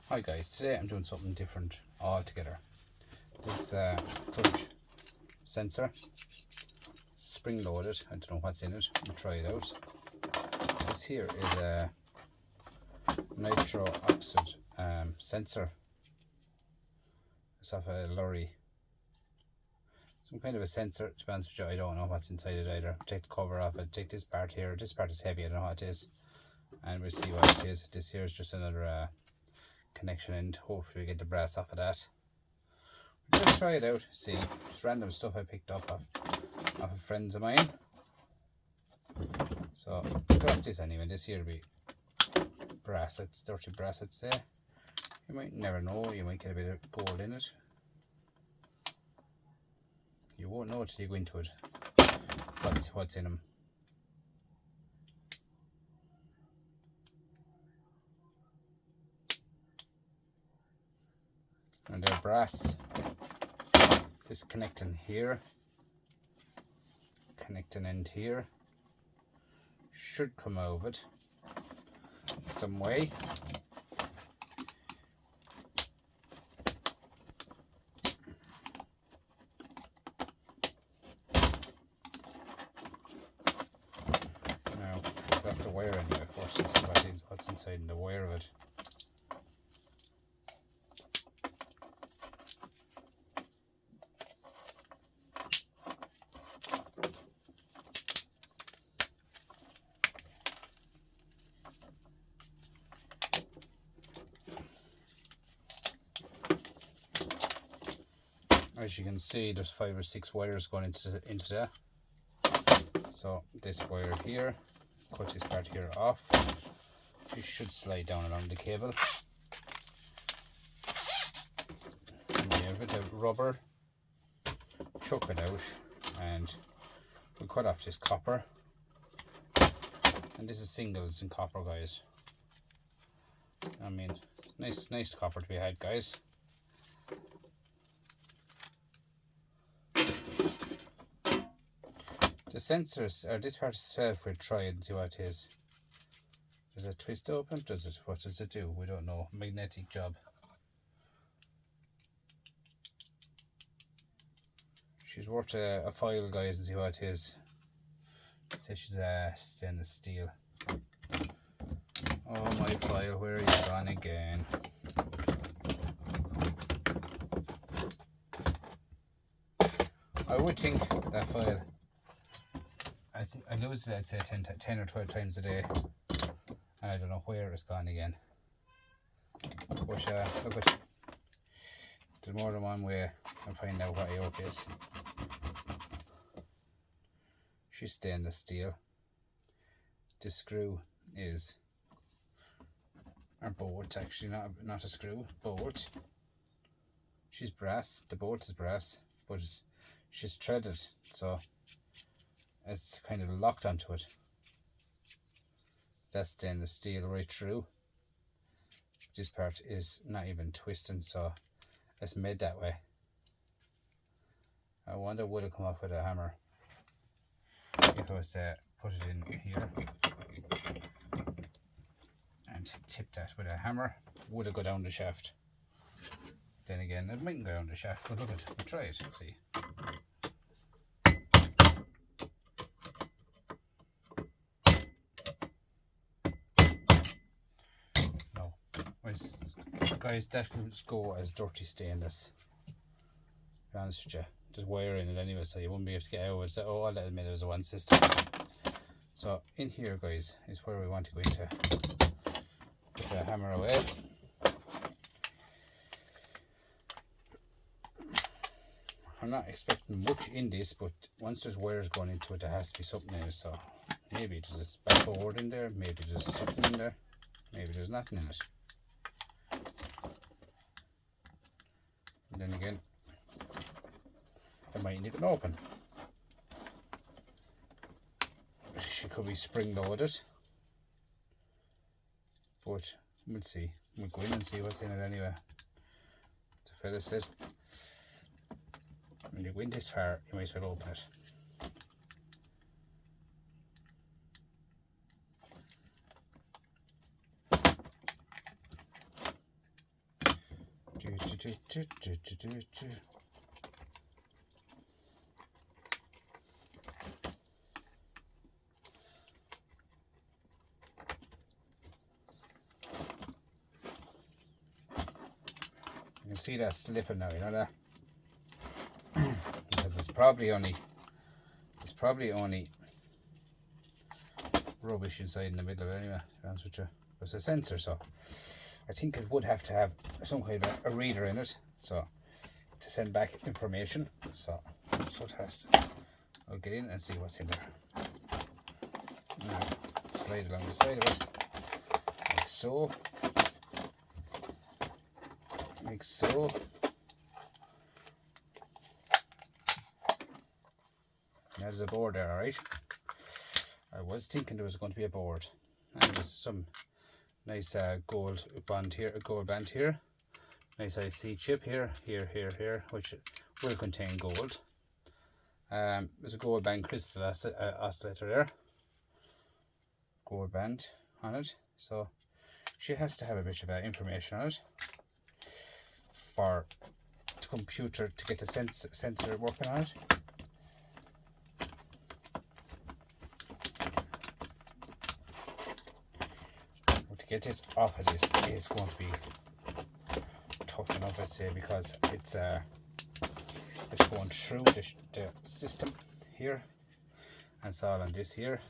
Hi guys, today I'm doing something different altogether. This clutch sensor, spring loaded, I don't know what's in it, we'll try it out. This here is a nitro oxide sensor. It's off a lorry. Some kind of a sensor, to be honest with you, I don't know what's inside it either. Take the cover off it, take this part here, this part is heavy, I don't know what it is. And we'll see what it is. This here is just another connection end. Hopefully we get the brass off of that. Just try it out, see. Just random stuff I picked up off of friends of mine. So cut off this anyway. This here will be bracelets, dirty bracelets there. You might never know, you might get a bit of gold in it. You won't know till you go into it what's in them. And they're brass. This connecting here, connecting end here, should come out of it some way. Now we've got the wire anyway first, and see what's inside in the wire of it. As you can see, there's 5 or 6 wires going into that. So this wire here, cut this part here off. She should slide down along the cable. And we have a bit of rubber. Chuck it out, and we'll cut off this copper. And this is singles in copper, guys. I mean, nice copper to be had, guys. The sensors, or this part itself, we'll try it and see what it is. Does it twist open? What does it do? We don't know. Magnetic job. She's worth a file, guys, and see what it is. It says she's a stainless steel. Oh, my file, where are you gone again? I would think that file, I lose it, I'd say 10 or 12 times a day, and I don't know where it's gone again. But look at, there's more than one way of finding out what yoke is. She's stainless steel. The screw is a bolt, actually, not a screw, bolt. She's brass, the bolt is brass, but she's threaded, so it's kind of locked onto it. That's stainless steel right through. This part is not even twisting, so it's made that way. I wonder would it come off with a hammer if I was to put it in here and tip that with a hammer. Would it go down the shaft? Then again, it mightn't go down the shaft, but look at it, we'll try it and see. No, guys, that can go as dirty stainless. To be honest with you, there's wire in it anyway, so you won't be able to get out of it. So all that made it was one system. So in here, guys, is where we want to go into. Put the hammer away. I'm not expecting much in this, but once there's wires going into it, there has to be something in it. So maybe there's a spark board in there, maybe there's something in there, maybe there's nothing in it. And then again, it mightn't even open. She could be spring loaded, but we'll see. We'll go in and see what's in it anyway. The fella says, when you go in this far, you might as well open it. You can see that slipping now, you know that? Because it's probably only rubbish inside in the middle of it anyway, to be honest with you. But it's a sensor, so I think it would have to have some kind of a reader in it, so to send back information. So I'll get in and see what's in there. Now, slide along the side of it, like so. Like so. There's a board there, alright. I was thinking there was going to be a board. And there's some nice gold band here, a gold band here. Nice IC chip here, which will contain gold. There's a gold band crystal oscillator there. Gold band on it. So she has to have a bit of information on it for the computer to get the sensor working on it. But to get this off of this is going to be tough enough, I'd say, because it's going through the system here, and it's all on this here.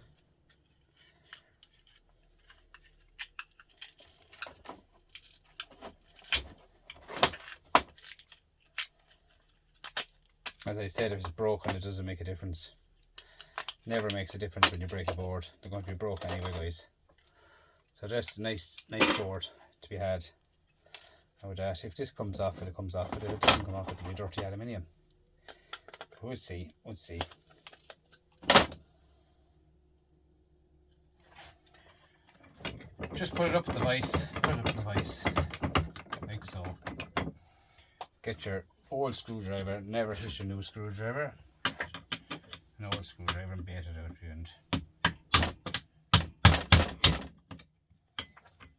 As I said, if it's broken, it doesn't make a difference. Never makes a difference when you break a board. They're going to be broken anyway, guys. So just a nice board to be had. Now with that, if this comes off, it comes off. But if it doesn't come off, it'll be dirty aluminium. But we'll see. Just put it up in the vise. Like so. Get your old screwdriver, never touch a new screwdriver. An old screwdriver and bait it out at the end.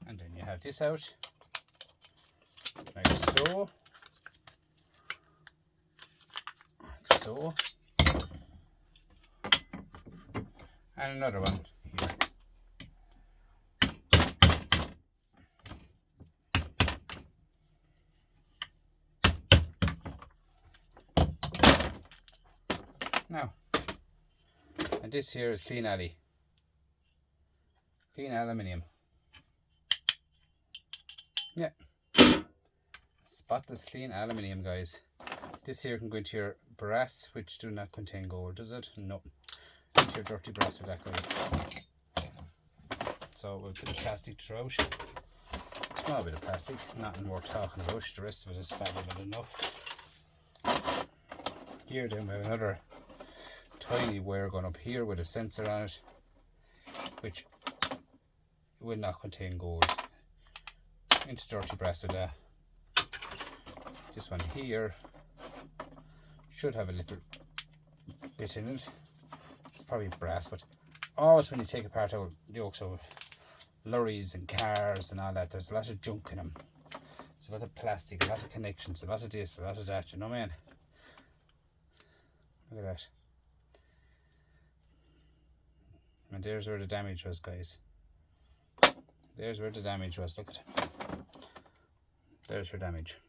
And then you have this out, like so. Like so. And another one here. Now, and this here is clean aluminium. Yeah, spotless clean aluminium, guys. This here can go into your brass, which do not contain gold, does it? No. Into your dirty brass with that, guys. So we'll put the plastic throughout. Small bit of plastic, nothing worth talking about. The rest of it is valuable enough. Here then we have another tiny wire going up here with a sensor on it, which will not contain gold. Into dirty brass with that. This one here should have a little bit in it. It's probably brass, but always when you take apart out yokes of lorries and cars and all that, there's a lot of junk in them. There's a lot of plastic, a lot of connections, a lot of this, a lot of that, you know, man. Look at that. And there's where the damage was, guys. There's where the damage was. Look at it. There's your damage.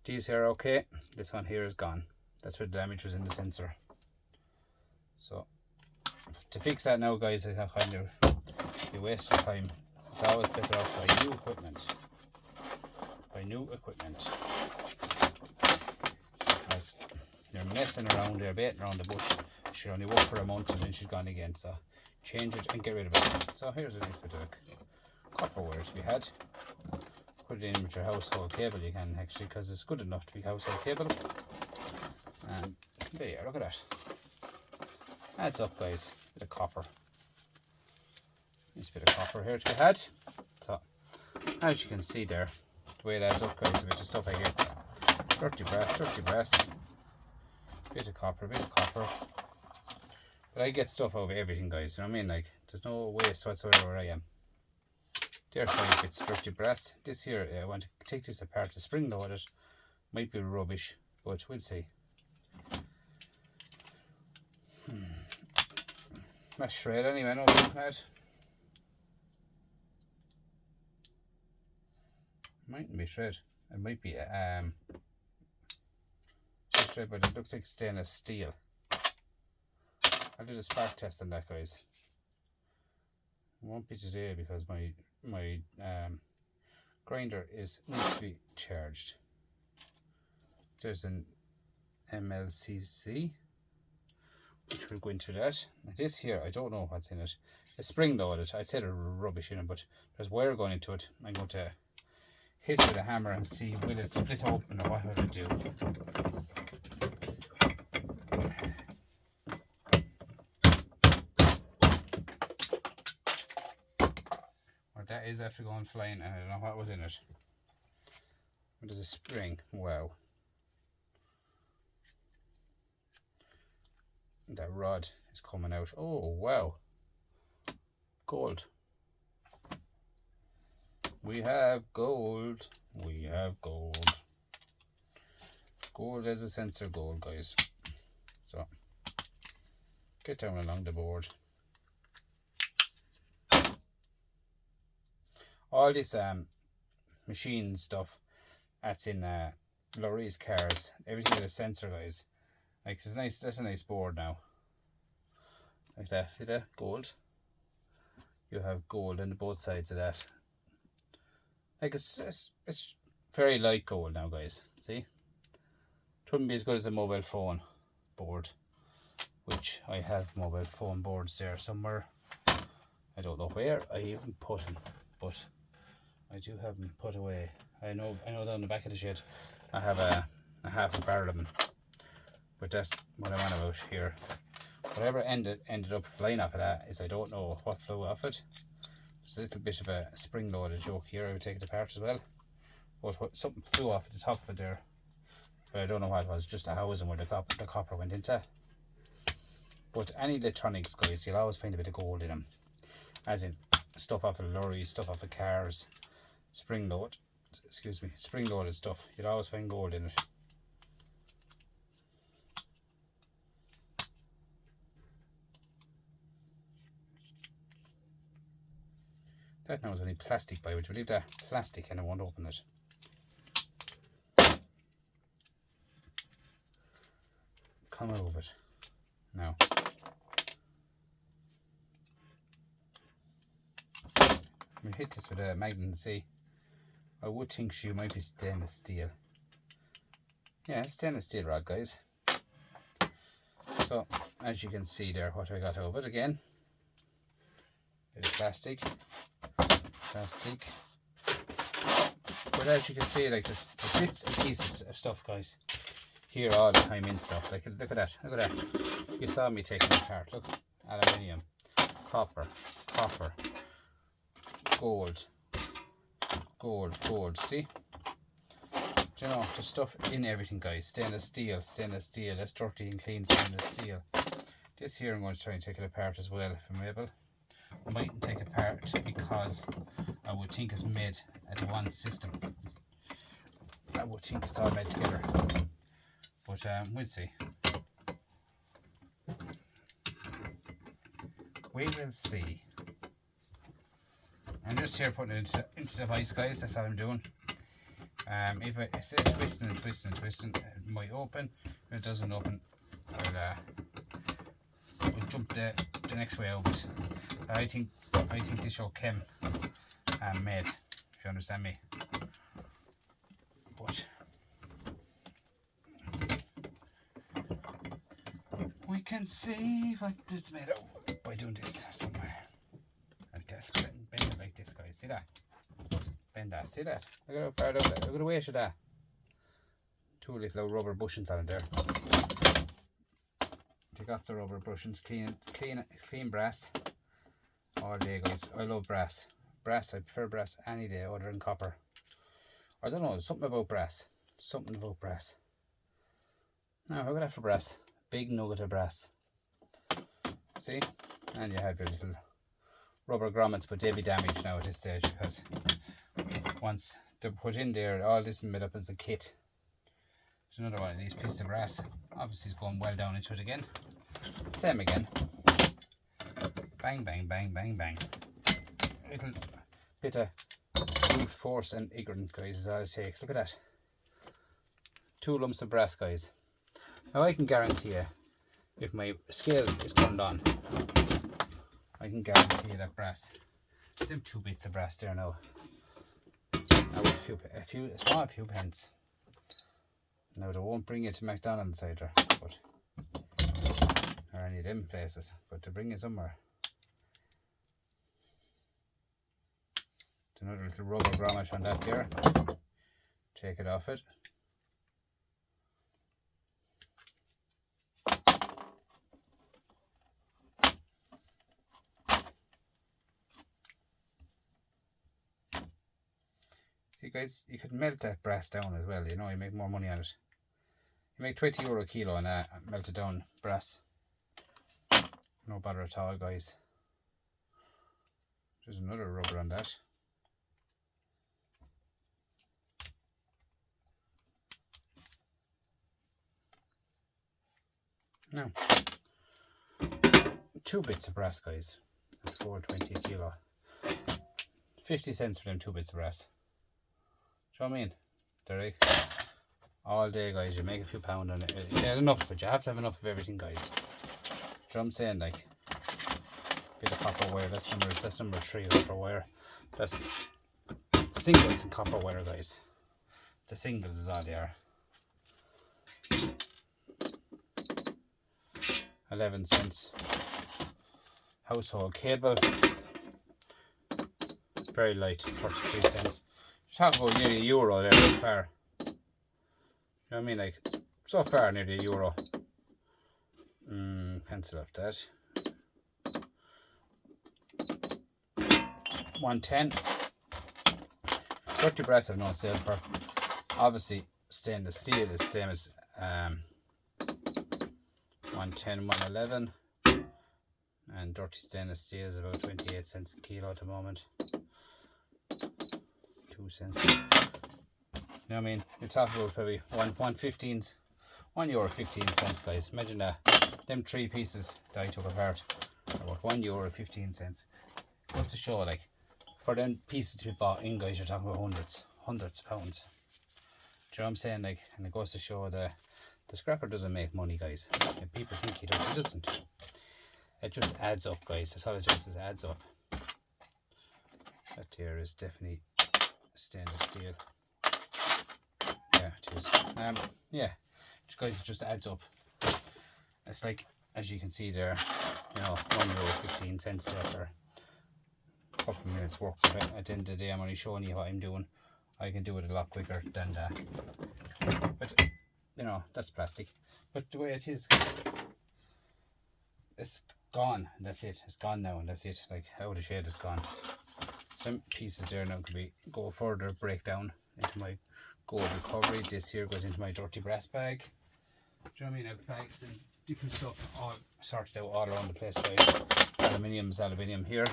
These here are okay. This one here is gone. That's where the damage was in the sensor. So to fix that now, guys, I have kind of be wasting time. It's always better off by new equipment. Because you're messing around there, baiting around the bush. She'll only work for a month and then she's gone again. So change it and get rid of it. So here's a nice bit of copper wires we had. Put it in with your household cable, you can actually, because it's good enough to be household cable. And there you are, look at that. Adds up, guys. Bit of copper. Nice bit of copper here to be had. So as you can see there, the way it adds up, guys, a bit of stuff I get. Dirty brass. Bit of copper. But I get stuff out of everything, guys. You know what I mean? Like, there's no waste whatsoever where I am. Therefore, if it's dirty brass, this here, I want to take this apart to spring load it. Might be rubbish, but we'll see. That's shred anyway, no looking at. Mightn't be shred. It might be shred, but it looks like stainless steel. I'll do the spark test on that, guys. It won't be today because my grinder needs to be charged. There's an MLCC, which we'll go into that. This here, I don't know what's in it. It's spring loaded. I'd say there's rubbish in it, but there's wire going into it. I'm going to hit it with a hammer and see will it split open or what will it do. Or that is after going flying, and I don't know what was in it. There's a spring. Wow. That rod is coming out. Oh wow. Gold. We have gold. We have gold. Gold as a sensor gold, guys. So get down along the board. All this machine stuff that's in lorries, cars, everything with a sensor, guys. Like, it's nice. That's a nice board now. Like that. See that? Gold. You have gold on both sides of that. Like, it's very light gold now, guys. See? It wouldn't be as good as a mobile phone board, which I have mobile phone boards there somewhere. I don't know where I even put them, but I do have them put away. I know down the back of the shed I have a half a barrel of them. But that's what I'm on about here. Whatever ended up flying off of that is, I don't know what flew off it. There's a little bit of a spring loaded joke here. I would take it apart as well. But something flew off at the top of it there. But I don't know what it was. Just a housing where the copper went into. But any electronics, guys, you'll always find a bit of gold in them. As in stuff off of lorries, stuff off of cars, spring loaded stuff. You'll always find gold in it. That now is only plastic, by which we leave that plastic and I won't open it. Come over it. Now. We hit this with a magnet and see. I would think she might be stainless steel. Yeah, stainless steel rod, guys. So, as you can see there, what I got over it again. Bit of plastic. But as you can see, like, there's bits and pieces of stuff, guys, here all the time in stuff. Like, look at that. You saw me taking it apart. Look, aluminium, copper, gold. See? Do you know, there's stuff in everything, guys. Stainless steel. That's dirty and clean stainless steel. This here I'm going to try and take it apart as well if I'm able. I mightn't take it apart because I would think it's made at one system. I would think it's all made together. But we'll see. We will see. I'm just here putting it into the vise, guys. That's all I'm doing. If I say twisting, it might open. If it doesn't open, we'll jump the next way out. I think this show came made, if you understand me. But we can see what it's made of by doing this somewhere. Like this, bend it like this, guys. See that? Bend that. See that? Look at how far down that. Look at the weight of that. Two little rubber bushings on it there. Take off the rubber bushings. Clean brass. All day, guys. I love brass. I prefer brass any day other than copper. I don't know, there's something about brass. Now, look at that for brass. Big nugget of brass. See? And you have your little rubber grommets, but they'll be damaged now at this stage, because once they're put in there, all this is made up as a kit. There's another one of these pieces of brass. Obviously it's going well down into it again. Same again. Bang, bang, bang, bang, bang. Little bit of brute force and ignorance, guys, is all it takes. Look at that. 2 lumps of brass, guys. Now I can guarantee you, if my scales is turned on, I can guarantee you that brass, them 2 bits of brass there now, with a few pence. Now they won't bring you to McDonald's either, but or any of them places, but to bring you somewhere. Another little rubber grommet on that there. Take it off it. See guys, you could melt that brass down as well, you know, you make more money on it. You make €20 a kilo on that melted down brass. No bother at all, guys. There's another rubber on that. Now, 2 bits of brass, guys, at $4.20 a kilo. 50 cents for them 2 bits of brass. Do you know what I mean? They're like all day, guys. You make a few pound on it. You get enough, but you have to have enough of everything, guys. Do you know what I'm saying? Like, bit of copper wire. That's number 3 copper wire. That's singles and copper wire, guys. The singles is all they are. 11 cents. Household cable. Very light, 43 cents. Talk about nearly €1 there, so far. You know what I mean? Like, so far nearly €1. Cancel off that. 110. Dirty brass I've no sale for. Obviously, stainless steel is the same as 110, 111. And dirty stainless steel is about 28 cents a kilo at the moment. 2 cents. You know what I mean? You're talking about probably €1.15, guys. Imagine that. Them 3 pieces that I took apart are about €1.15. Goes to show, like, for them pieces to be bought in, guys, you're talking about hundreds of pounds. Do you know what I'm saying? Like, and it goes to show the scrapper doesn't make money, guys. And people think he does. He doesn't. It just adds up, guys. That's all it does, is adds up. That here is definitely stainless steel. Yeah, it is. Yeah, guys, it just adds up. It's like, as you can see there, you know, €1.15 there for a couple of minutes work. But at the end of the day, I'm only showing you what I'm doing. I can do it a lot quicker than that. But, you know, that's plastic. But the way it is, it's gone. That's it. It's gone now, and that's it. Like, out of shade, it's gone. Some pieces there now could go further, break down into my gold recovery. This here goes into my dirty brass bag. Do you know what I mean? I have bags and different stuff all sorted out all around the place, guys. Aluminium here.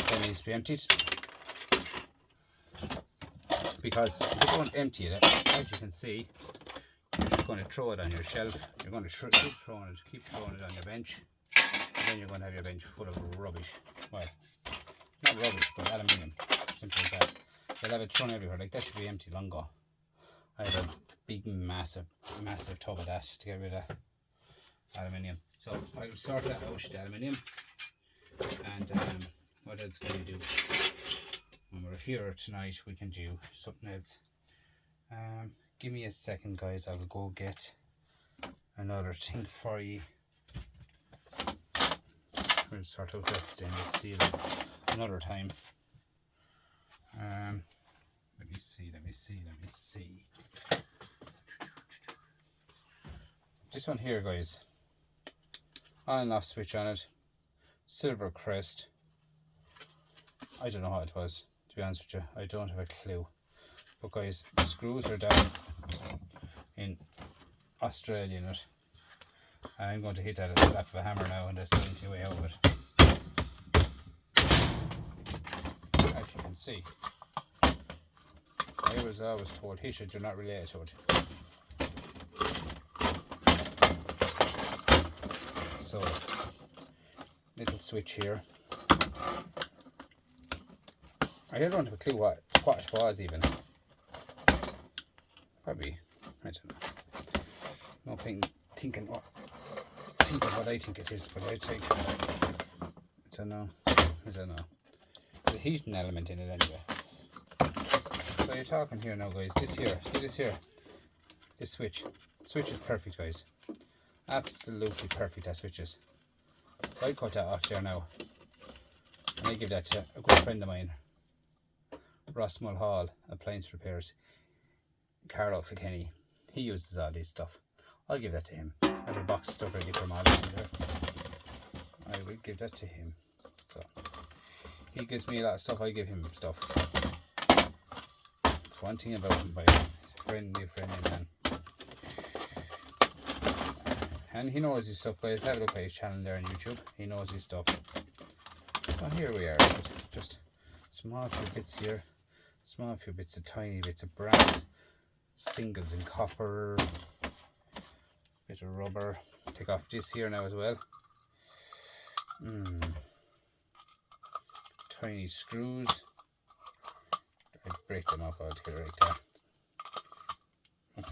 Then needs to be emptied. Because if you don't empty it, as you can see, you're just going to throw it on your shelf. You're going to keep throwing it on your bench. And then you're going to have your bench full of rubbish. Well, not rubbish, but aluminium. Simple as that. You'll have it thrown everywhere. Like, that should be empty long ago. I have a big, massive tub of that to get rid of aluminium. So I'll sort that out, the aluminium. And what else can we do? When we're here tonight, we can do something else. Give me a second, guys. I'll go get another thing for you. We'll sort out that stainless steel another time. Let me see. This one here, guys. On and off switch on it. Silver crest. I don't know how it was, to be honest with you. I don't have a clue. But guys, the screws are down in Australia in it. I'm going to hit that at the slap of a hammer now, and there's nothing way out of it. As you can see, I was always told, Hishad, you're not related to it. So, little switch here. I don't have a clue what it was even. Probably, I don't know. No thinking what I think it is, but I don't know. There's a heating element in it anyway. So you're talking here now, guys. This here, see this here? This switch is perfect, guys. Absolutely perfect, that switches. So I cut that off there now, and I give that to a good friend of mine, Ross Mulhall, Appliance Repairs, Carol Kilkenny. He uses all this stuff. I'll give that to him. I have a box of stuff ready for him all in there. I will give that to him. So he gives me a lot of stuff, I give him stuff. It's one thing about him, he's a friendly man. And he knows his stuff, guys. Have a look at his channel there on YouTube. He knows his stuff. So here we are. Just small few bits here. Small few bits of tiny bits of brass. Singles in copper. Bit of rubber. Take off this here now as well. Tiny screws. I'd break them off altogether like that.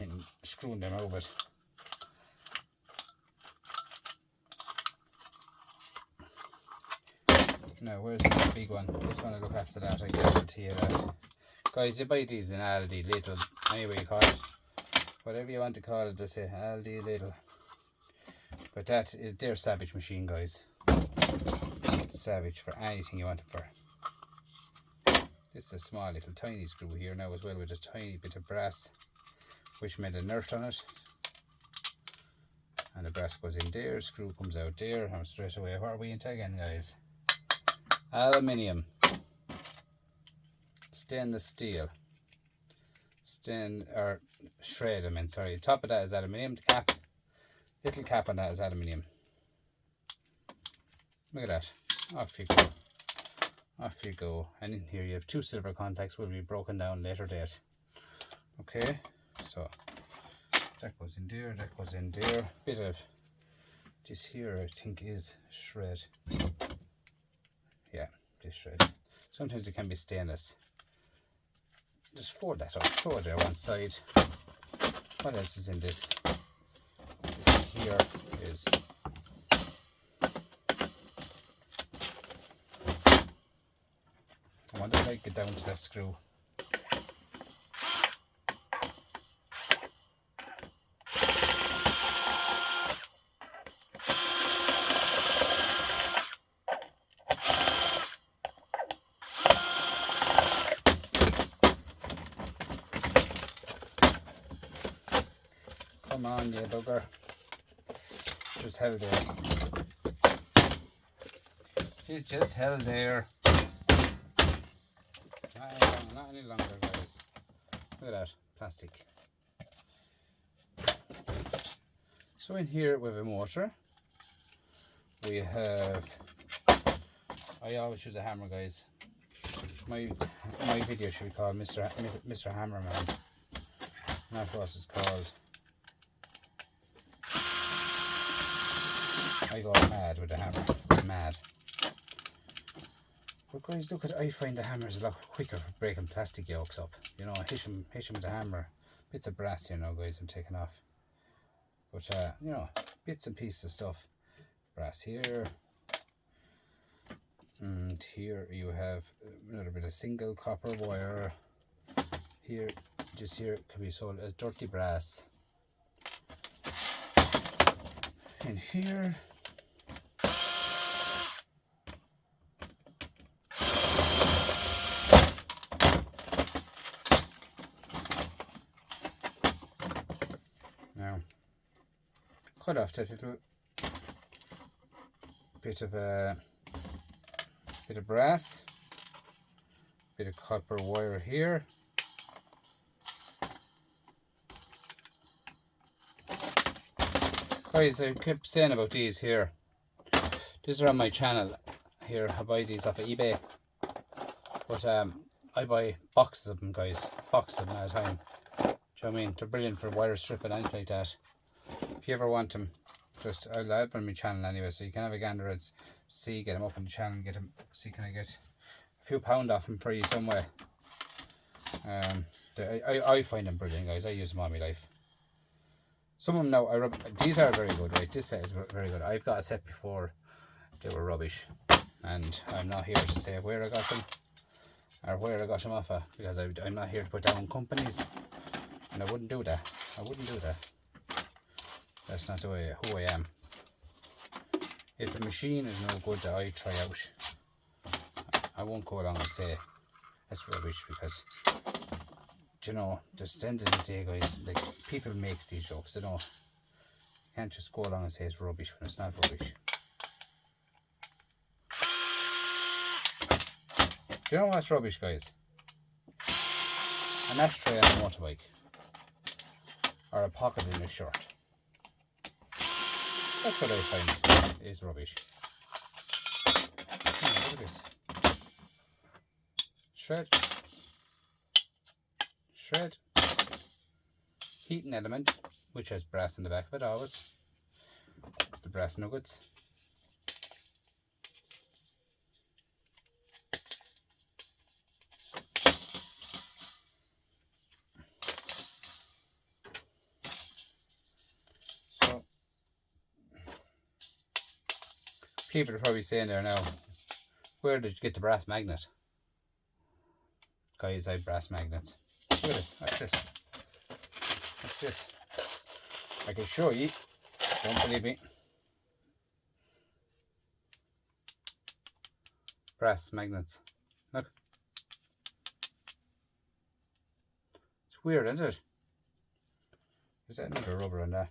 I'm screwing them over it. Now, where's the big one? This one I look after that, I guarantee you that. Guys, you buy these in Aldi, little, anyway you call it. Whatever you want to call it, just say Aldi, little. But that is their Savage machine, guys. Savage for anything you want it for. This is a small little tiny screw here now as well, with a tiny bit of brass, which made a nut on it. And the brass goes in there, screw comes out there, and straight away, what are we into again, guys? Aluminium, stainless steel, or shred, I mean, sorry. The top of that is aluminium, the cap, little cap on that is aluminium. Look at that, off you go, off you go. And in here you have two silver contacts, will be broken down later date. Okay, so that goes in there, that goes in there. Bit of this here I think is shred. Yeah, this shred. Sometimes it can be stainless. Just fold that up, throw it there one side. What else is in this? This here is I want to get down to that screw. Come on, you bugger. Just held there. She's just held there. Not any longer, guys. Look at that, plastic. So in here we have a motor. We have, I always use a hammer, guys. My video should be called Mr. Hammerman. And that's what it's called. I go mad with the hammer, mad. But guys, look at, I find the hammers a lot quicker for breaking plastic yolks up. You know, hit them with the hammer. Bits of brass here now, guys, I'm taking off. But, you know, bits and pieces of stuff. Brass here. And here you have a little bit of single copper wire. Here, just here, can be sold as dirty brass. And here, now cut off that little bit of brass, bit of copper wire here. Guys, I kept saying about these here. These are on my channel here. I buy these off of eBay. But I buy boxes of them, guys. Boxes of them at a time. Do you know what I mean? They're brilliant for wire strip and anything like that. If you ever want them, just I'll have them on my channel anyway, so you can have a gander and see, get them up on the channel and get them, see can I get a few pound off them for you somewhere. I find them brilliant, guys. I use them all my life. Some of them now, these are very good, right? This set is very good. I've got a set before, they were rubbish. And I'm not here to say where I got them or where I got them off of, because I'm not here to put down companies. And I wouldn't do that. I wouldn't do that. That's not the way who I am. If the machine is no good that I try out, I won't go along and say it's rubbish, because you know, just end of the day, guys, like, people makes these jokes, you know. You can't just go along and say it's rubbish when it's not rubbish. Do you know what's rubbish, guys? An ashtray on a motorbike, or a pocket in a shirt. That's what I find is rubbish. Oh, look at this. Shred. Heating element, which has brass in the back of it always. The brass nuggets. So people are probably saying there now, where did you get the brass magnet? Guys, I have brass magnets. Look at this. Watch this. Watch this. I can show you. Don't believe me. Brass magnets. Look. It's weird, isn't it? Is that another rubber on that?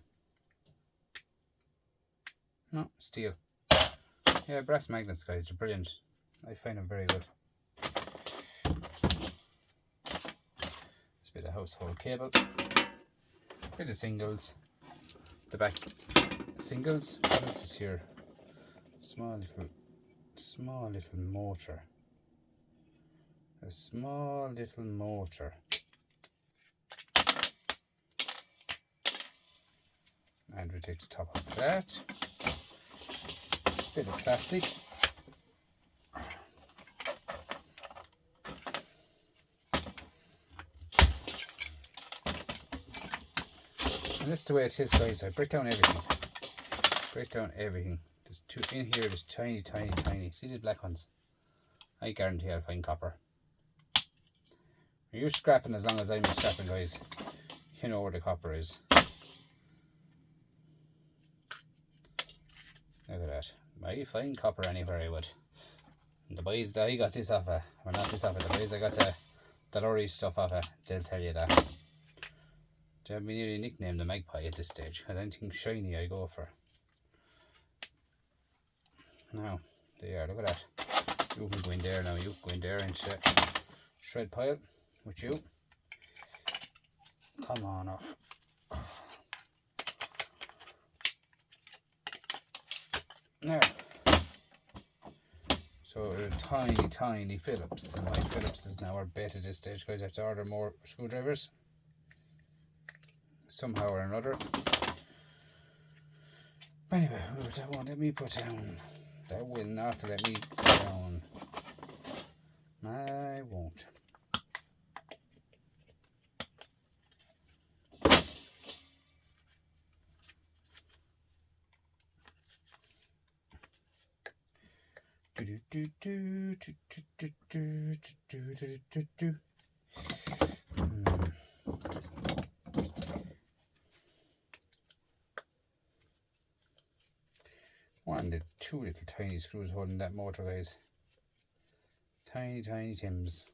No, steel. Yeah, brass magnets, guys. They're brilliant. I find them very good. Bit of household cable, bit of singles, the back singles. What else is here? Small little motor. A small little motor. And we take the top of that. Bit of plastic. And this is the way it is, guys. I break down everything. Break down everything. There's two in here. There's tiny. See the black ones? I guarantee I'll find copper. When you're scrapping, as long as I'm scrapping, guys, you know where the copper is. Look at that. I find copper anywhere I would. And the boys that I got this off of, well, not this off of, the boys I got the lorry stuff off of, they'll tell you that. They have me nearly nicknamed the magpie at this stage. I don't think shiny I go for. Now, there you are, look at that. You can go in there now, you go in there into shred pile with you. Come on off. Now, so tiny Phillips, and my Phillips is now our bait at this stage, guys. I have to order more screwdrivers somehow or another. Anyway, that won't let me put down. That will not let me put down. I won't. One and the two little tiny screws holding that motor, guys. Tiny Tims.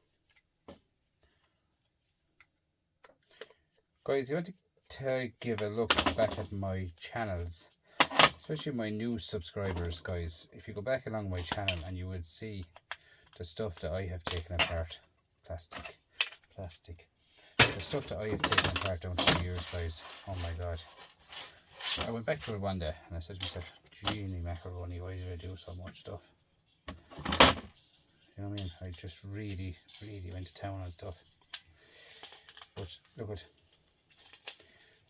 Guys, you want to give a look back at my channels, especially my new subscribers, guys. If you go back along my channel, and you would see the stuff that I have taken apart. Plastic. The stuff that I have taken apart down the years, guys. Oh my god. I went back to it one day and I said to myself, "Genie macaroni, why did I do so much stuff?" You know what I mean? I just really went to town on stuff. But look at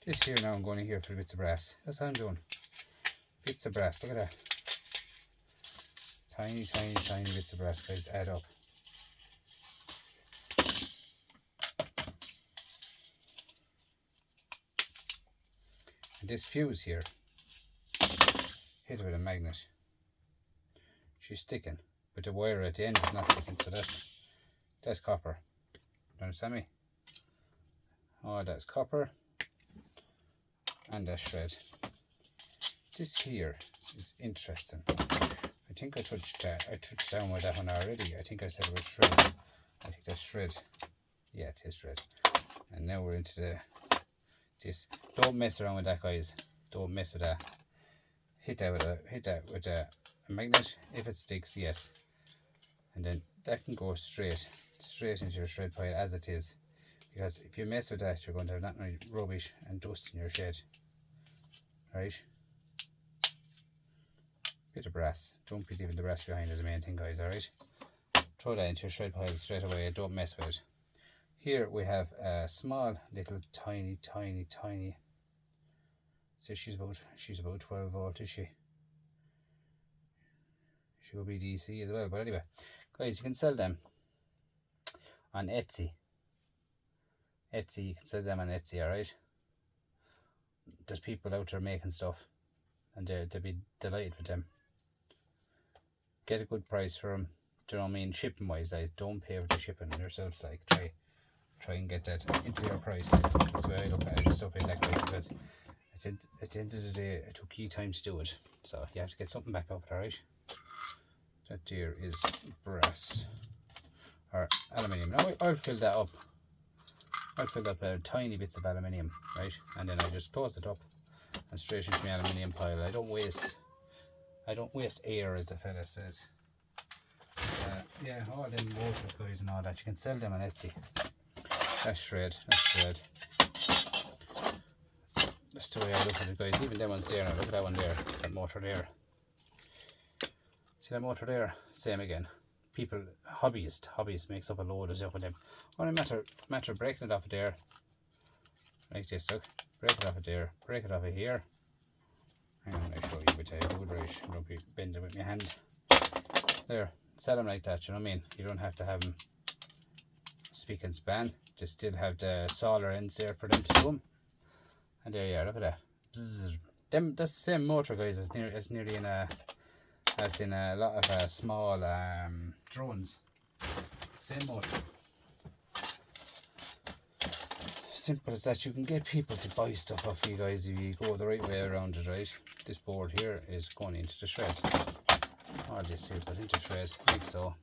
this here now. I'm going in here for the bits of brass. That's what I'm doing. Bits of brass. Look at that. Tiny bits of brass, guys, add up. And this fuse here, hit it with a magnet. She's sticking, but the wire at the end is not sticking, so that's copper. You understand me? Oh, that's copper, and that's shred. This here is interesting. I think I touched down with that one already. I think I said it was shred. I think that's shred. Yeah, it is shred. And now we're into this. Don't mess around with that, guys. Don't mess with that. Hit that with a magnet. If it sticks, yes. And then that can go straight into your shred pile as it is. Because if you mess with that, you're going to have that many rubbish and dust in your shed. Right? Bit of brass. Don't be leaving the brass behind is the main thing, guys, alright? Throw that into your shred pile straight away. Don't mess with it. Here we have a small, little, tiny. So she's about 12 volt, is she? She will be DC as well. But anyway, guys, you can sell them on Etsy. You can sell them on Etsy, alright? There's people out there making stuff, and they'll be delighted with them. Get a good price for them. Do you know what I mean? Shipping wise, guys, don't pay for the shipping yourselves. Like, try and get that into your price. That's the way I look at it, stuff like that, guys, because at the end of the day, it took you time to do it, so you have to get something back of it, alright? That there is brass or aluminium. Now I'll fill that up. I'll fill up tiny bits of aluminium, right? And then I just close it up and straight into my aluminium pile. I don't waste air, as the fella says. Yeah, all them water guys and all that, you can sell them on Etsy. That's shred. That's the way I look at it, guys. Even them ones there, now look at that one there, that motor there. See that motor there? Same again. People, hobbyist makes up a load of stuff with them. Only matter of breaking it off of there, like this. Look, break it off of there, break it off of here. Hang on, I'll show you with a good right. Don't be bending with my hand. There, sell them like that. You know what I mean? You don't have to have them spick and span. Just still have the solder ends there for them to do them. And there you are. Look at that. Bzzz. That's the same motor, guys. It's nearly in a. As in a lot of small drones. Same motor. Simple as that. You can get people to buy stuff off you guys if you go the right way around it, right? This board here is going into the shred. Or this here goes into shred, like so.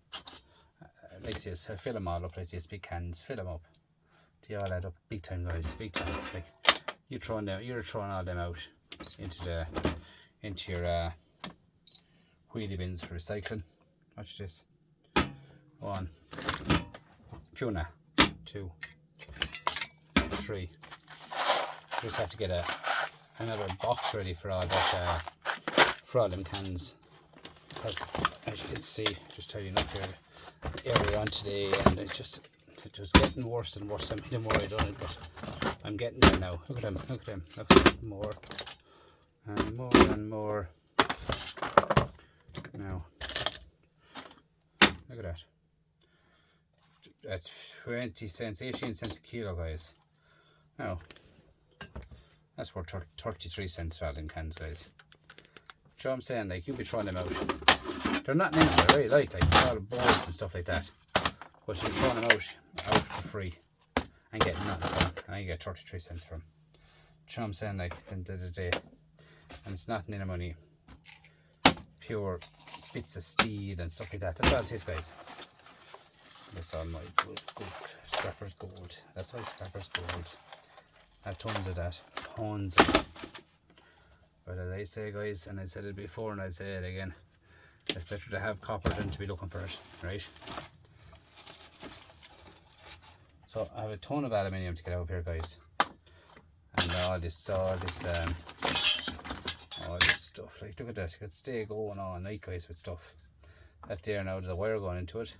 Like this. I fill them all up like this, big cans, fill them up. They all add up big time, guys, big time. Like you're throwing all them out into your wheelie bins for recycling. Watch this. 1, tuna, 2, 3. Just have to get another box ready for all that for all them cans. Because as you can see, just tidying up here earlier on today, and it was getting worse and worse. I mean, the more I done it, but I'm getting there now. Look at them, look at them, look at them. More and more and more. Now, look at that. At 20 cents, 18 cents a kilo, guys. Now, that's worth 33 cents for all them cans, guys. Do you know what I'm saying? Like, you'll be throwing them out. They're not nice, I really like all the boards and stuff like that. But you're throwing them out for free and getting nothing for them. And I get 33 cents for them. Do you know what I'm saying? Like, at the end of the day. And it's not any money. Pure bits of steel and stuff like that. That's all it is, guys. That's all my good scrapper's gold. That's all scrapper's gold. I have tons of that. Tons of it. But as I say, guys, and I said it before and I'll say it again, it's better to have copper than to be looking for it, right? So I have a ton of aluminium to get out of here, guys. And all this stuff. Like, look at that. You could stay going all night, guys, with stuff. That there now, there's a wire going into it.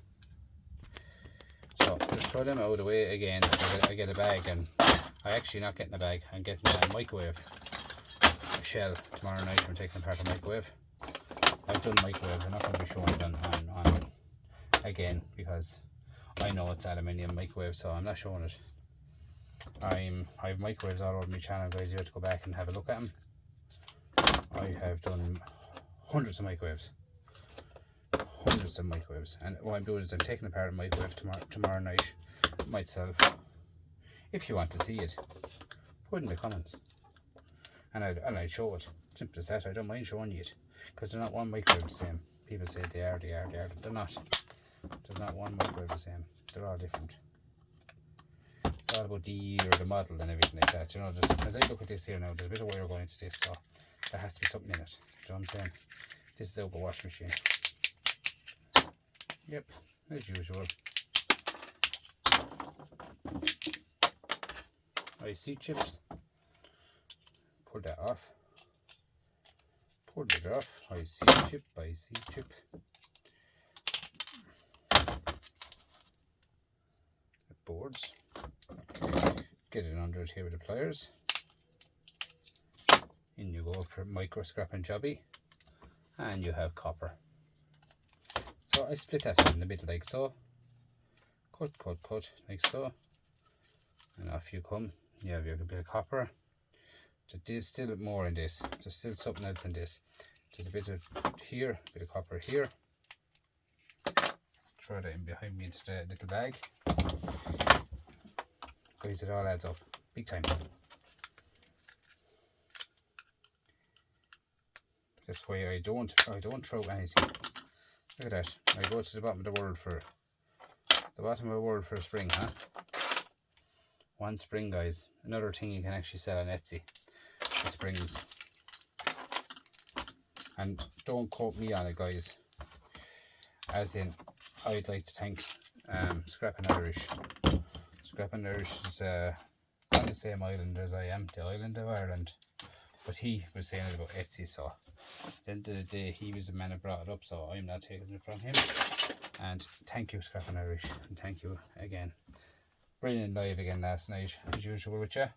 So just throw them out of the way again. I get a bag, and I actually not getting a bag. I'm getting a microwave shell tomorrow night. I'm taking apart a microwave. I've done microwave. I'm not going to be showing it on again, because I know it's aluminium microwave, so I'm not showing it. I have microwaves all over my channel, guys. You have to go back and have a look at them. I have done hundreds of microwaves. And what I'm doing is I'm taking apart a microwave tomorrow night myself. If you want to see it, put it in the comments, and I'd show it. Simple as that. I don't mind showing you it, because they're not one microwave the same. People say they are. They're not. There's not one microwave the same. They're all different. It's all about the year, the model, and everything like that. You know, just as I look at this here now, there's a bit of wire going into this, so there has to be something in it. Do you know what I'm saying? This is out of a washing machine. Yep, as usual. IC chips. Pull that off. Pull it off. IC chip. Boards. Get it under it here with the pliers. In you go for micro scrap and jobby, and you have copper. So I split that in the middle like so. Cut like so, and off you come. You have your bit of copper. There's still more in this. There's still something else in this. There's a bit of here, a bit of copper here. Throw that in behind me into the little bag. Guys, it all adds up big time. That's why I don't throw anything. Look at that. I go to the bottom of the world for a spring, huh? One spring, guys. Another thing you can actually sell on Etsy. The springs. And don't quote me on it, guys. As in, I'd like to thank Scrap and Irish. Scrap and Irish is on the same island as I am, the island of Ireland. But he was saying it about Etsy, so at the end of the day, he was the man who brought it up, so I'm not taking it from him. And thank you, Scrap and Irish, and thank you again. Brilliant live again last night, as usual with you.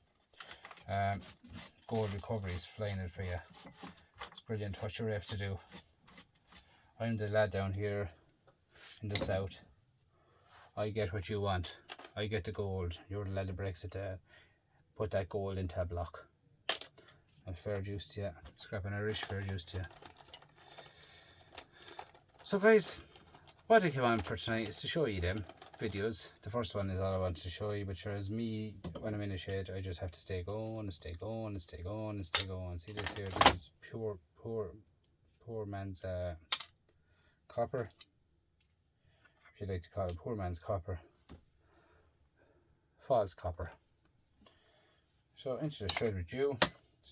Gold recovery is flying it for you. It's brilliant what you have to do. I'm the lad down here in the south. I get what you want. I get the gold. You're the lad that breaks it down. Put that gold into a block. And fair juice to you. Scrap and Irish, fair juice to you. So guys, what I came on for tonight is to show you them videos. The first one is all I wanted to show you, but sure as me, when I'm in the shed, I just have to stay going. See this here, this is poor man's copper. If you like to call it poor man's copper. False copper. So into the shred with you.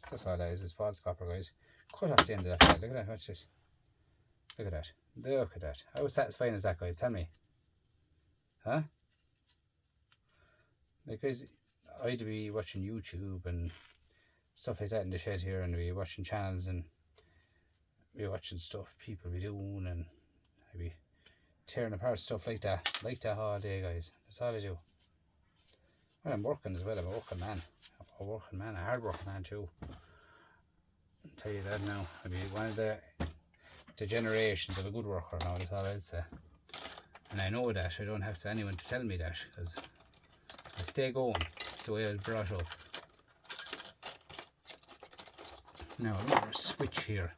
That's all that is false copper, guys. Cut off the end of that side. Look at that, watch this. Look at that. Look at that. How satisfying is that, guys? Tell me. Huh? Like, guys, I'd be watching YouTube and stuff like that in the shed here, and be watching channels and be watching stuff people be doing, and I'd be tearing apart stuff like that all day, guys. That's all I do. Well, I'm working as well. I'm a working man. A hard working man too. I'll tell you that now. I'd be one of the generations of a good worker now, that's all I'll say. And I know that. I don't have to anyone to tell me that, because I stay going. It's the way I was brought up. Now, another switch here.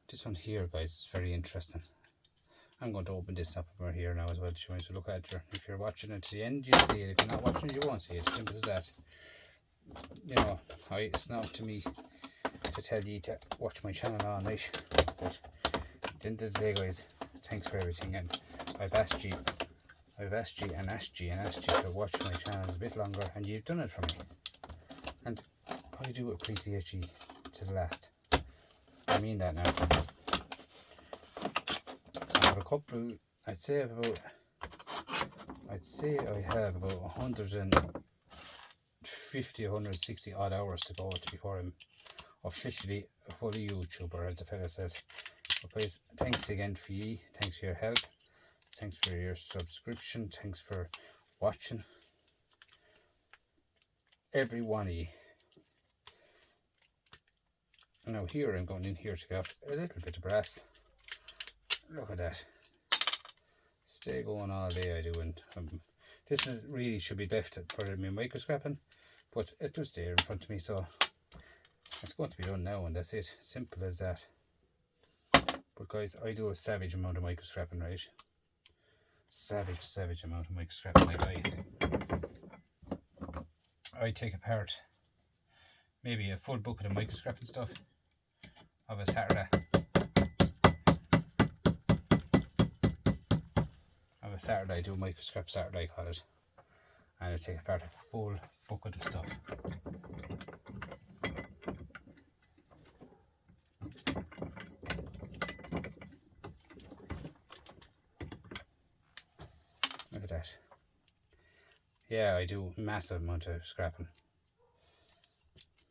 This one here, guys, is very interesting. I'm going to open this up over here now as well, to look at it. If you're watching it to the end, you'll see it. If you're not watching it, you won't see it. Simple as that. You know, it's not up to me to tell you to watch my channel all night. But at the end of the day, guys, thanks for everything. And I've asked you to watch my channels a bit longer, and you've done it for me. And I do appreciate you to the last. I mean that now. I have a couple, I'd say I have about 150, 160 odd hours to go before officially a fully YouTuber, as the fella says. But guys, thanks again for ye. Thanks for your help. Thanks for your subscription. Thanks for watching. Every one of ye. Now here I'm going in here to get off a little bit of brass. Look at that. Stay going all day I do, and this is really should be left for my micro scrapping, but it does stay in front of me, so it's going to be done now, and that's it. Simple as that. But guys, I do a savage amount of micro scrapping, right? Savage amount of micro scrapping. Like I take apart maybe a full bucket of micro scrapping stuff of a Saturday. Of a Saturday, I do micro scrap Saturday, I call it, and I take apart a full bucket of stuff. Look at that. Yeah, I do massive amount of scrapping.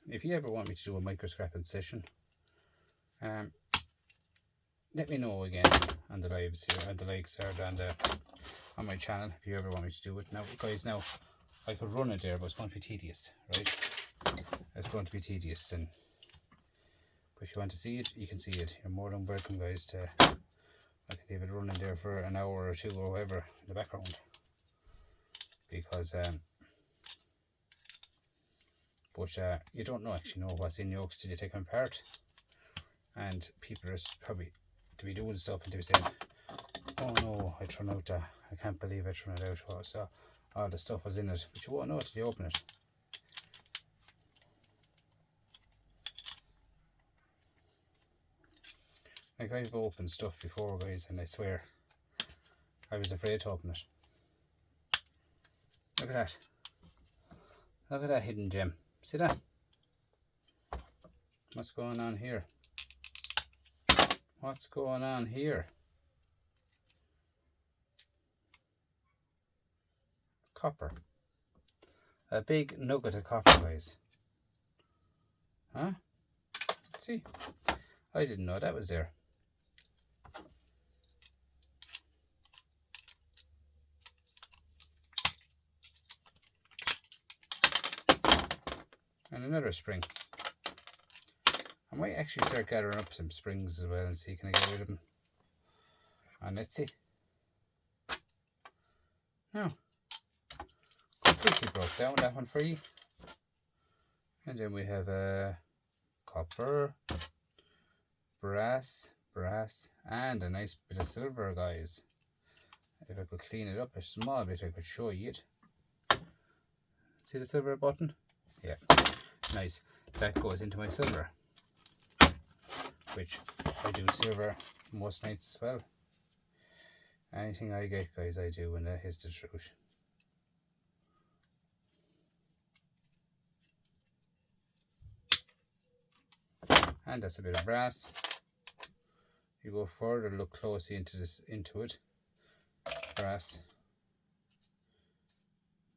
If you ever want me to do a micro scrapping session, let me know again on the lives here, on the likes or on my channel, if you ever want me to do it. Now guys, now I could run it there, but it's going to be tedious, right? It's going to be tedious, and but if you want to see it, you can see it. You're more than welcome, guys, to I can leave it running there for an hour or two or whatever in the background, because you don't actually know what's in yokes till you take them apart, and people are probably to be doing stuff and to be saying, oh no, I thrown out that, I can't believe I thrown it out, so all the stuff was in it, but you won't know till you open it. Like, I've opened stuff before, guys, and I swear I was afraid to open it. Look at that. Look at that hidden gem. See that? What's going on here? What's going on here? Copper. A big nugget of copper, guys. Huh? See? I didn't know that was there. And another spring. I might actually start gathering up some springs as well and see can I get rid of them. And let's see. Now, completely broke down that one for you. And then we have copper, brass, and a nice bit of silver, guys. If I could clean it up a small bit, I could show you it. See the silver button? Yeah, nice. That goes into my silver, which I do silver most nights as well. Anything I get, guys, I do, and that is the truth. And that's a bit of brass. You go further, look closely into it. Brass,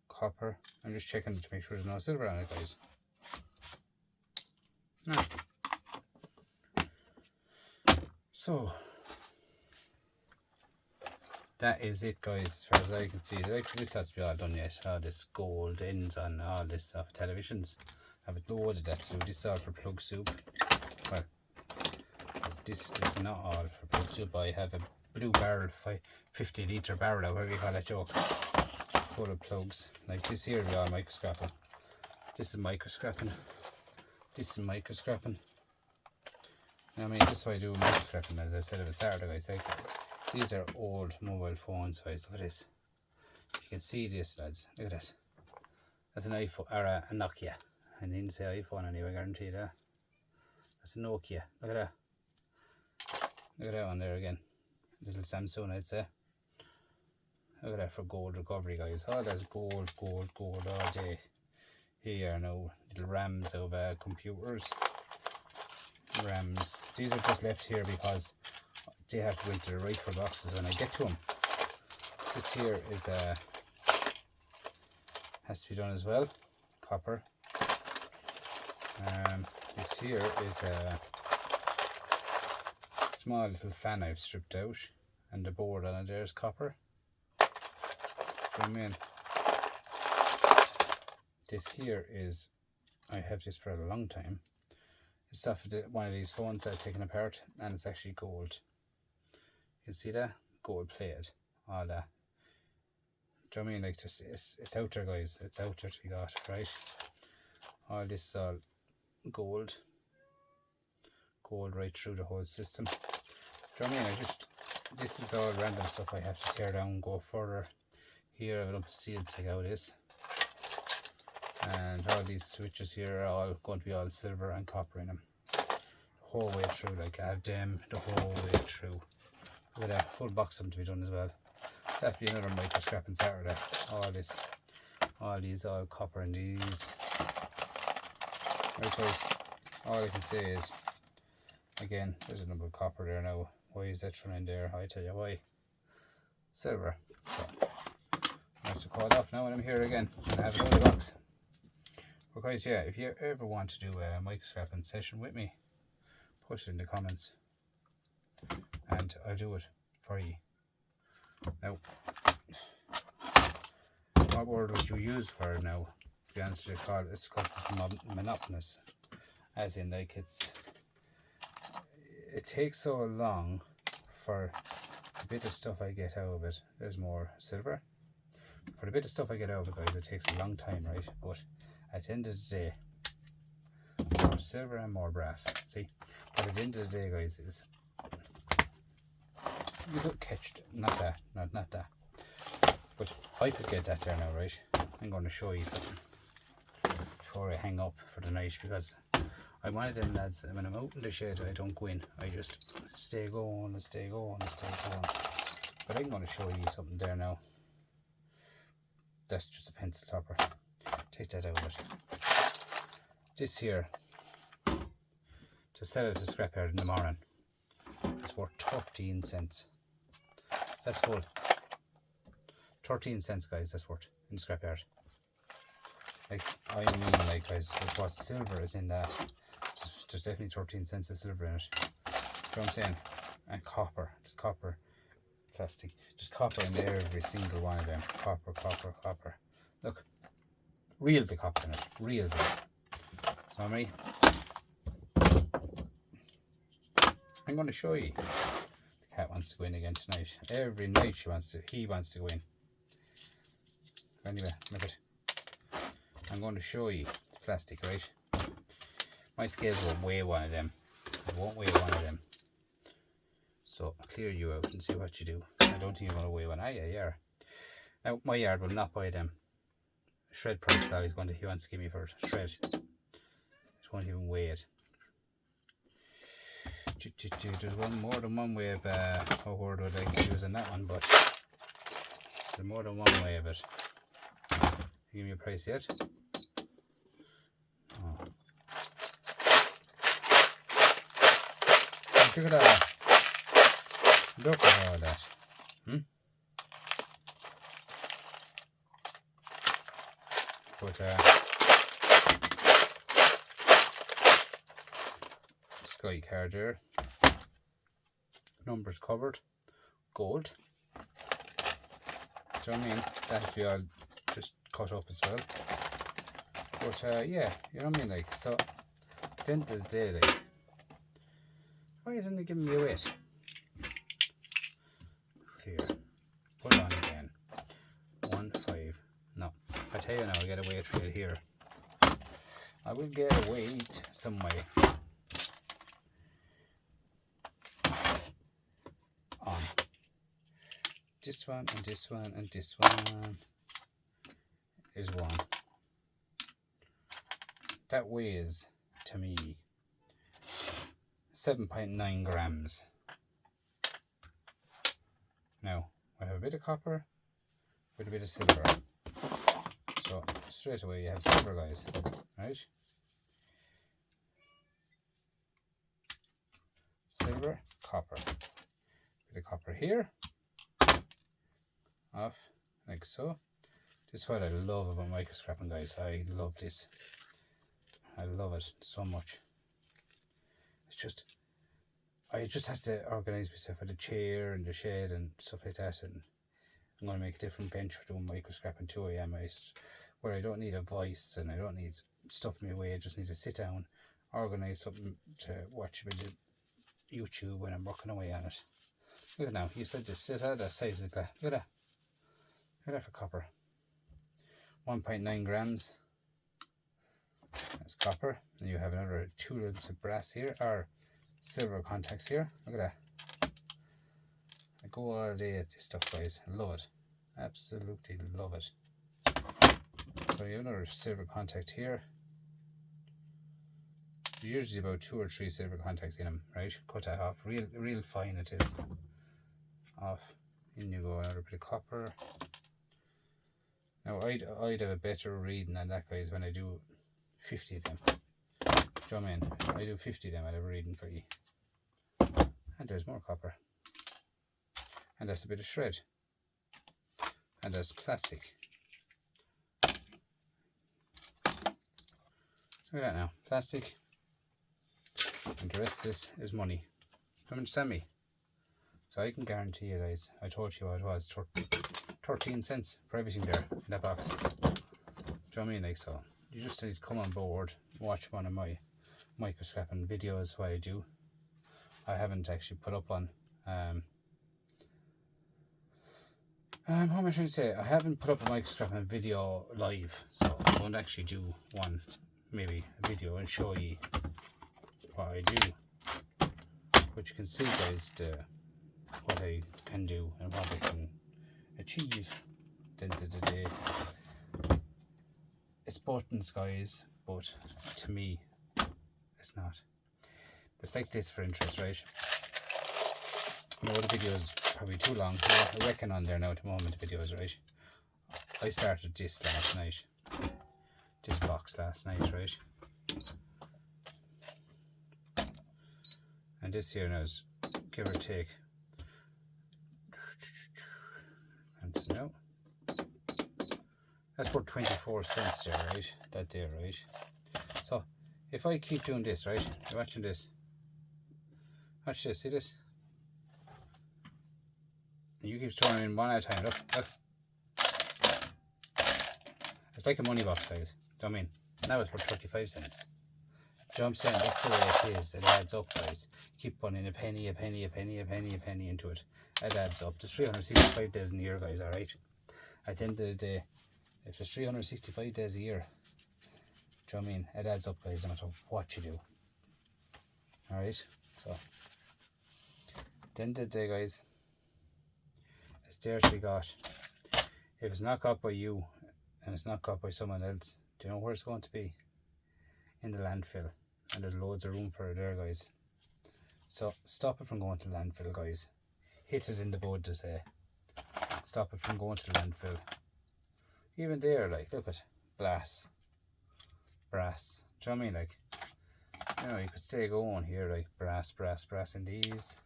copper. I'm just checking to make sure there's no silver on it, guys. Now, so that is it, guys, as far as I can see. Like, this has to be all done yet. All this gold ends on all this off televisions. I have it loaded that, so this is all for plug soup. Well, this is not all for plug soup. I have a blue barrel, 50 litre barrel, or whatever you call that joke, full of plugs. Like this here, we are micro scrapping. This is micro scrapping. This is micro scrapping. I mean, this is why I do micro scrapping, as I said at the start, guys. Like, these are old mobile phones, guys. Look at this. You can see this, lads. Look at this. That's an iPhone, or a Nokia. I didn't say iPhone anyway, I guarantee that. That's a Nokia. Look at that. Look at that one there again. Little Samsung, I'd say. Look at that for gold recovery, guys. All that's gold all day. Here now, little RAMs of computers. RAMs. These are just left here because they have to go into the rifle boxes when I get to them. This here is has to be done as well. Copper. This here is a small little fan I've stripped out, and the board on it there is copper. Do you know what I mean? This here is, I have this for a long time. It's off one of these phones I've taken apart, and it's actually gold. You see that? Gold plated, all that. Do you know what I mean? Like, just, it's out there, guys. It's out there to be got, right? All this is all gold. Gold right through the whole system. Do you know what I mean? This is all random stuff I have to tear down, go further. Here I have a seal to take out this. And all these switches here are all going to be all silver and copper in them. The whole way through, like I have them the whole way through. Look at that, full box of them to be done as well. That'd be another micro scrap on Saturday. All these all copper and these. Right guys, all I can say is, again, there's a number of copper there now. Why is that thrown in there? I tell you why. Silver. So, nice to call it off now when I'm here again. I have another box. But guys, yeah, if you ever want to do a micro scrapping session with me, put it in the comments and I'll do it for you. Now, what word would you use for it now? To be honest with you, it's because it's monotonous. As in, like, it takes so long for the bit of stuff I get out of it. There's more silver. For the bit of stuff I get out of it, guys, it takes a long time, right? But at the end of the day, more silver and more brass. See? But at the end of the day, guys, is you could catch it. Not that. But I could get that there now, right? I'm going to show you something before I hang up for the night, because I'm one of them lads, when I'm out in the shed, I don't go in. I just stay going and stay going and stay going. But I'm going to show you something there now. That's just a pencil topper. Take that out of it. This here, to sell it to scrapyard in the morning, it's worth 13 cents. That's full. 13 cents, guys, that's worth in the scrapyard. Like, I mean, like, guys, with what silver is in that, there's definitely 13 cents of silver in it. Do you know what I'm saying? And copper, just copper, plastic, just copper in every single one of them. Copper, copper, copper. Look, reels of copper in it, reels of it. So I'm going to show you. The cat wants to go in again tonight. Every night he wants to go in. Anyway, look at. I'm going to show you the plastic, right? My scales won't weigh one of them. It won't weigh one of them. So I'll clear you out and see what you do. I don't think you're going to weigh one. Ah, yeah, yeah. Now, my yard will not buy them. Shred price that he wants to give me for it. Shred. It won't even weigh it. There's more than one way of what word would I use in that one, but there's more than one way of it. You give me a price yet? Oh. Look at that. Look at all that. But sky card there. Numbers covered. Gold. Do you know what I mean? That has to be all just cut up as well. But yeah, you know what I mean? Like, so at the end of the day, like, why isn't it giving me a weight? Clear. Put it on again. 1.5. No, I tell you now, I get a weight for it here. I will get a weight some way. On this one and this one and this one is one. That weighs to me 7.9 grams. Now I have a bit of copper with a bit of silver. So straight away you have silver, guys, right? Silver, copper. Bit of copper here. Off, like so. This is what I love about micro scrapping, guys. I love this. I love it so much. I just have to organise myself with the chair and the shed and stuff like that, and I'm going to make a different bench for doing micro scrapping too. Where I don't need a voice and I don't need stuff in my way. I just need to sit down, organise something to watch a bit of YouTube when I'm working away on it. Look at now, you said this, look at that size of that. Look at that. Look at that for copper. 1.9 grams. That's copper. And you have another 2 lumps of brass here, or silver contacts here. Look at that. I go all day at this stuff, guys. I love it. Absolutely love it. So you have another silver contact here. There's usually about 2 or 3 silver contacts in them, right? Cut that off. Real fine it is. Off. In you go, another bit of copper. Now I'd have a better reading on that, guys, when I do 50 of them. Do you know what I mean? I do 50 of them, I'd have a reading for you. And there's more copper. And that's a bit of shred. And that's plastic. Look at that now. Plastic. And the rest of this is money. Come and send me. So I can guarantee you guys, I told you what it was, 13 cents for everything there in that box. Do you know what I mean? Like, so you just need to come on board, watch one of my micro scrapping videos, what I do. I haven't actually put up on what am I trying to say? I haven't put up a micro scrapping video live, so I won't actually do one, maybe a video and show you what I do. But you can see, guys, what I can do and what I can achieve at the end of the day. It's buttons, guys, but to me it's not. It's like this, for interest, right? I know the video is probably too long. I reckon on there now at the moment, the videos, right? I started this last night, this box last night, right? And this here now is, give or take, and so now that's worth 24 cents there, right? That there, right? So if I keep doing this, right? You're watching this. Watch this, see this? And you keep throwing in one at a time. Look. It's like a money box, guys. Do you know what I mean? Now it's worth 35 cents. Do you know what I'm saying? That's the way it is. It adds up, guys. You keep putting in a penny into it. It adds up. There's 365 days in the year, guys, alright? At the end of the day, if there's 365 days a year, do you know what I mean? It adds up, guys, no matter what you do. Alright? So, at the end of the day, guys, it's there to be got. If it's not got by you, and it's not got by someone else, do you know where it's going to be? In the landfill. And there's loads of room for it there, guys. So stop it from going to the landfill, guys. Hit it in the bud, to say. Stop it from going to the landfill. Even there, like, look at brass. Do you know what I mean? Like, you know, you could stay going here, like brass in these.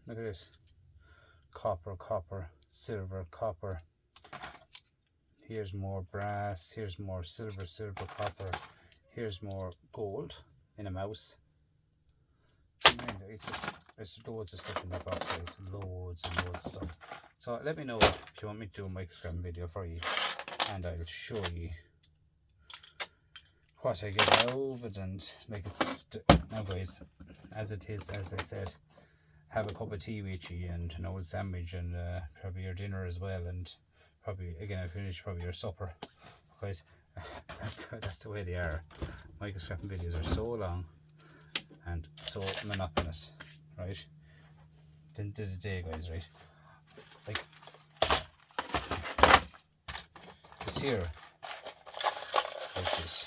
Look at this. Copper, silver, copper. Here's more brass, here's more silver, copper. Here's more gold in a mouse. There's loads of stuff in that box, guys. Loads and loads of stuff. So let me know if you want me to do a micro scrapping video for you, and I'll show you what I get out of it. And like, it's now, guys, as it is, as I said, have a cup of tea with you and an old sandwich and probably your dinner as well, and probably again I finish probably your supper, guys. That's the way they are. Micro scrapping videos are so long and so monotonous, right? At the end of the day, guys, right? Like this here, like this.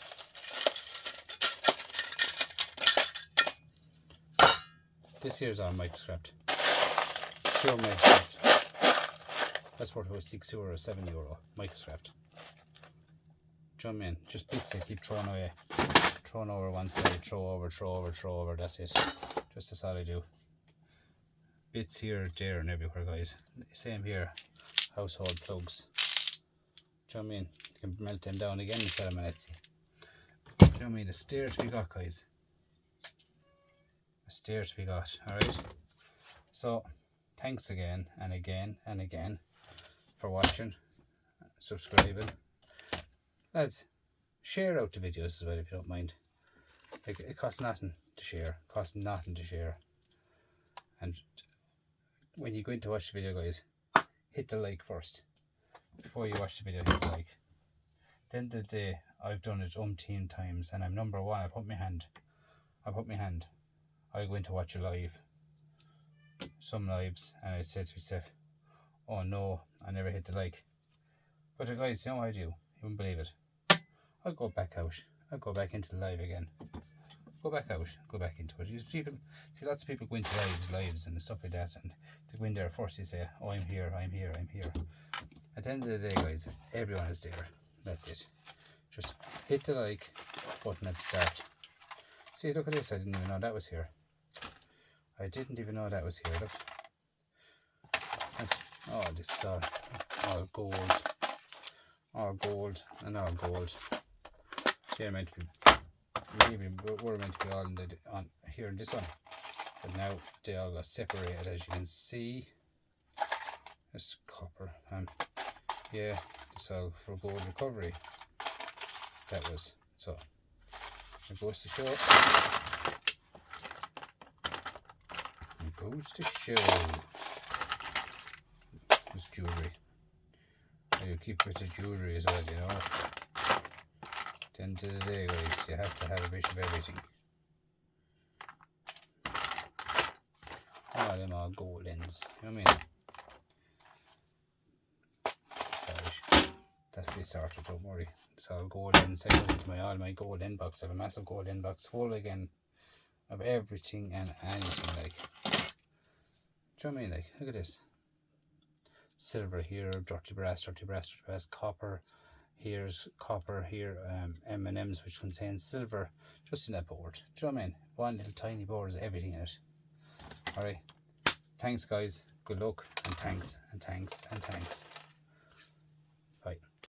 This here is all micro scrapped. Pure micro scrapped. That's worth about €6 or €7 micro scrapped. Do you know what I mean? Just bits I keep throwing away. Throwing over one side, throw over, that's it. Just that's all I do. Bits here, there and everywhere, guys. Same here. Household plugs. Do you know what I mean? You can melt them down again instead of an Etsy. Do you know what I mean? The stairs we got, guys. It's there to be got. Alright. So thanks again and again and again for watching, subscribing. Lads, share out the videos as well if you don't mind. Like, it costs nothing to share. And when you go in to watch the video, guys, hit the like first. Before you watch the video, hit the like. At the end of the day, I've done it umpteen times and I'm number one. I put my hand. I go in to watch a live. Some lives, and I said to myself, oh no, I never hit the like. But guys, you know what I do? You wouldn't believe it. I'll go back out. I'll go back into the live again. Go back into it. See, lots of people go into lives and stuff like that, and they go in there first, they say, oh, I'm here. At the end of the day, guys, everyone is there. That's it. Just hit the like button at the start. See, look at this. I didn't even know that was here. Look. Oh, this is all gold. All gold. They're meant to be, we're meant to be all on here in this one. But now they all got separated, as you can see. This copper. Yeah, it's all for gold recovery. That was. So, it goes to show. It's jewellery. And you keep it as jewellery as well, you know. At the end of the day, guys, you have to have a bit of everything. All them are gold ends, you know what I mean? Sorry, that's be sorted, don't worry. It's all gold ends. I go into all my gold end box. I have a massive gold end box full again of everything and anything, like. Do you know what I mean? Like, look at this. Silver here, dirty brass, copper. Here's copper here, M&Ms which contain silver, just in that board. Do you know what I mean? One little tiny board has everything in it. Alright. Thanks, guys. Good luck, and thanks.